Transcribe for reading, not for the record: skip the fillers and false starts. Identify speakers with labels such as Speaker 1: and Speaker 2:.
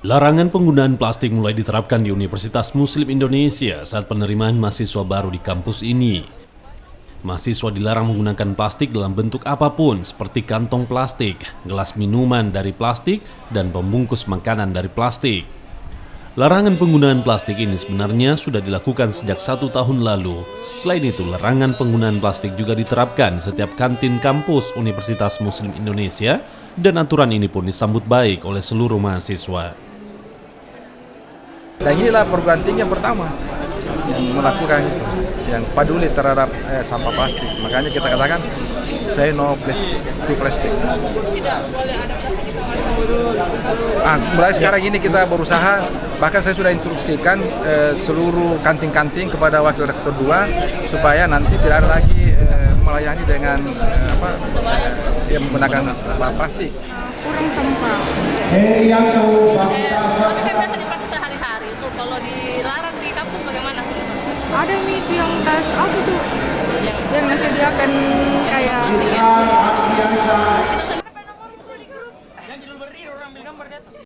Speaker 1: Larangan penggunaan plastik mulai diterapkan di Universitas Muslim Indonesia saat penerimaan mahasiswa baru di kampus ini. Mahasiswa dilarang menggunakan plastik dalam bentuk apapun seperti kantong plastik, gelas minuman dari plastik, dan pembungkus makanan dari plastik. Larangan penggunaan plastik ini sebenarnya sudah dilakukan sejak 1 tahun lalu. Selain itu, larangan penggunaan plastik juga diterapkan di setiap kantin kampus Universitas Muslim Indonesia dan aturan ini pun disambut baik oleh seluruh mahasiswa.
Speaker 2: Dan inilah perguruan tinggi yang pertama yang melakukan itu, yang peduli terhadap sampah plastik. Makanya kita katakan, say no plastic to plastic. Mulai sekarang ini kita berusaha, bahkan saya sudah instruksikan seluruh kantin-kantin kepada wakil rektor 2 supaya nanti tidak ada lagi melayani dengan yang menggunakan plastik.
Speaker 3: Kurang sampah.
Speaker 4: Tapi kan biasa dipakai sehari-hari itu. Kalau dilarang di kampus bagaimana?
Speaker 3: Ada nih itu yang tas apa tuh? Yang disediakan kayak